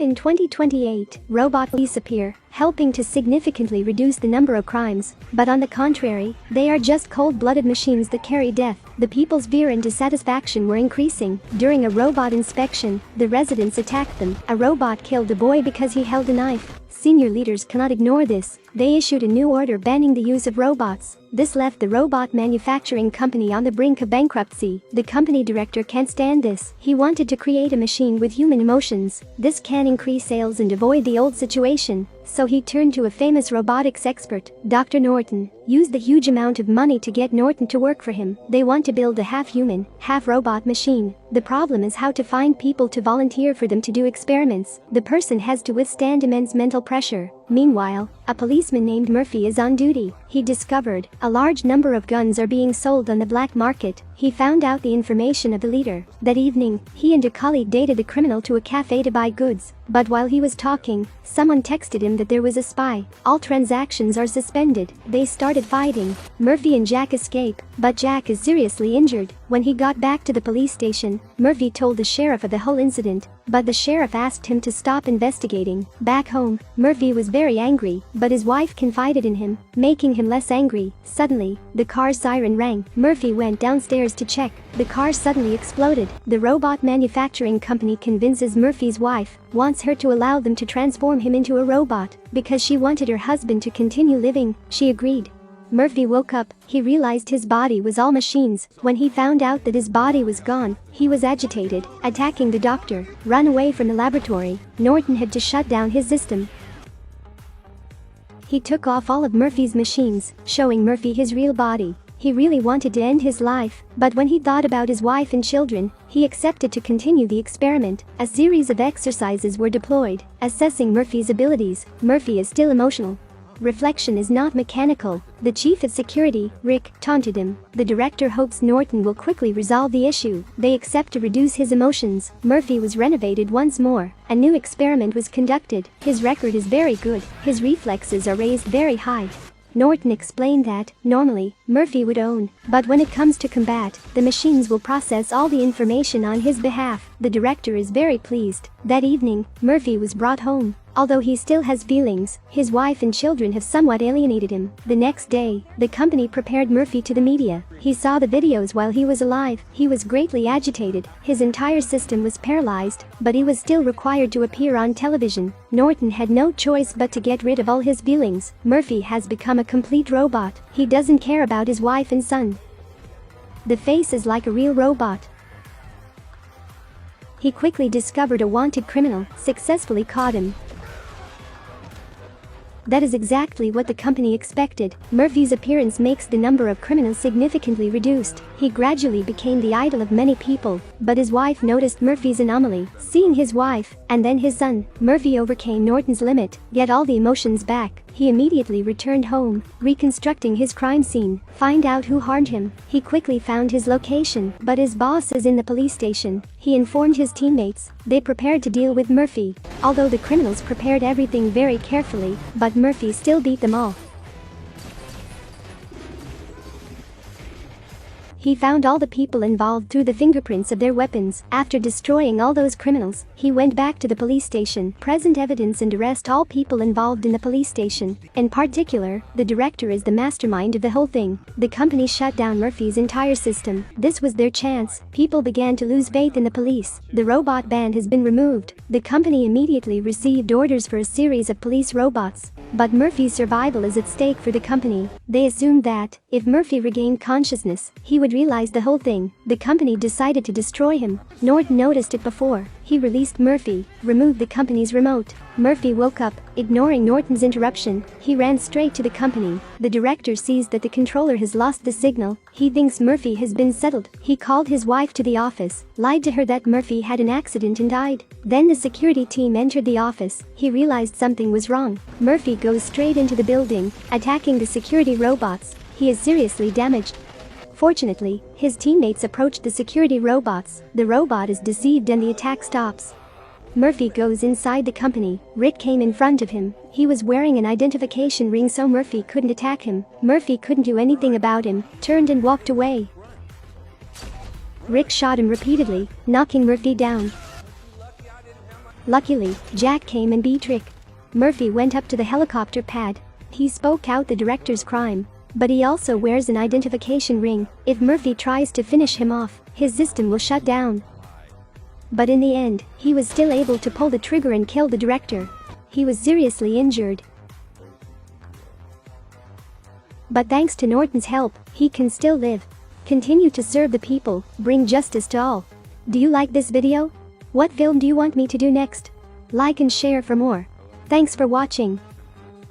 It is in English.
In 2028, robot police appear, helping to significantly reduce the number of crimes, but on the contrary, they are just cold-blooded machines that carry death. The people's fear and dissatisfaction were increasing. During a robot inspection, the residents attacked them. A robot killed a boy because he held a knife. Senior leaders cannot ignore this. They issued a new order banning the use of robots. This left the robot manufacturing company on the brink of bankruptcy. The company director can't stand this. He wanted to create a machine with human emotions. This can increase sales and avoid the old situation. So he turned to a famous robotics expert, Dr. Norton, used a huge amount of money to get Norton to work for him. They want to build a half-human, half-robot machine. The problem is how to find people to volunteer for them to do experiments. The person has to withstand immense mental pressure. Meanwhile, a policeman named Murphy is on duty. He discovered a large number of guns are being sold on the black market. He found out the information of the leader. That evening, he and a colleague dated the criminal to a cafe to buy goods. But while he was talking, someone texted him that there was a spy. All transactions are suspended. They started fighting. Murphy and Jack escape, but Jack is seriously injured. When he got back to the police station, Murphy told the sheriff of the whole incident, but the sheriff asked him to stop investigating. Back home, Murphy was very angry, but his wife confided in him, making him less angry. Suddenly, the car's siren rang. Murphy went downstairs to check. The car suddenly exploded. The robot manufacturing company convinces Murphy's wife, wants her to allow them to transform him into a robot, because she wanted her husband to continue living. She agreed. Murphy woke up. He realized his body was all machines. When he found out that his body was gone, he was agitated, attacking the doctor, run away from the laboratory. Norton had to shut down his system. He took off all of Murphy's machines, showing Murphy his real body. He really wanted to end his life, but when he thought about his wife and children, he accepted to continue the experiment. A series of exercises were deployed, assessing Murphy's abilities. Murphy is still emotional. Reflection is not mechanical. The chief of security, Rick, taunted him. The director hopes Norton will quickly resolve the issue. They accept to reduce his emotions. Murphy was renovated once more. A new experiment was conducted. His record is very good. His reflexes are raised very high. Norton explained that, normally, Murphy would own, but when it comes to combat, the machines will process all the information on his behalf. The director is very pleased. That evening, Murphy was brought home. Although he still has feelings, his wife and children have somewhat alienated him. The next day, the company prepared Murphy to the media. He saw the videos while he was alive. He was greatly agitated. His entire system was paralyzed, but he was still required to appear on television. Norton had no choice but to get rid of all his feelings. Murphy has become a complete robot. He doesn't care about his wife and son. The face is like a real robot. He quickly discovered a wanted criminal, successfully caught him. That is exactly what the company expected. Murphy's appearance makes the number of criminals significantly reduced. He gradually became the idol of many people, but his wife noticed Murphy's anomaly. Seeing his wife, and then his son, Murphy overcame Norton's limit, get all the emotions back. He immediately returned home, reconstructing his crime scene, find out who harmed him. He quickly found his location, but his boss is in the police station. He informed his teammates. They prepared to deal with Murphy. Although the criminals prepared everything very carefully, but Murphy still beat them all. He found all the people involved through the fingerprints of their weapons. After destroying all those criminals, he went back to the police station, present evidence and arrest all people involved in the police station. In particular, the director is the mastermind of the whole thing. The company shut down Murphy's entire system. This was their chance. People began to lose faith in the police. The robot ban has been removed. The company immediately received orders for a series of police robots. But Murphy's survival is at stake for the company. They assumed that, if Murphy regained consciousness, he would realize the whole thing. The company decided to destroy him. Norton noticed it before. He released Murphy, removed the company's remote. Murphy woke up, ignoring Norton's interruption. He ran straight to the company. The director sees that the controller has lost the signal. He thinks Murphy has been settled. He called his wife to the office, lied to her that Murphy had an accident and died. Then the security team entered the office. He realized something was wrong. Murphy goes straight into the building, attacking the security robots. He is seriously damaged. Fortunately, his teammates approached the security robots. The robot is deceived and the attack stops. Murphy goes inside the company. Rick came in front of him. He was wearing an identification ring so Murphy couldn't attack him. Murphy couldn't do anything about him, turned and walked away. Rick shot him repeatedly, knocking Murphy down. Luckily, Jack came and beat Rick. Murphy went up to the helicopter pad. He spoke out the director's crime. But he also wears an identification ring. If Murphy tries to finish him off, his system will shut down. But in the end, he was still able to pull the trigger and kill the director. He was seriously injured. But thanks to Norton's help, he can still live. Continue to serve the people, bring justice to all. Do you like this video? What film do you want me to do next? Like and share for more. Thanks for watching.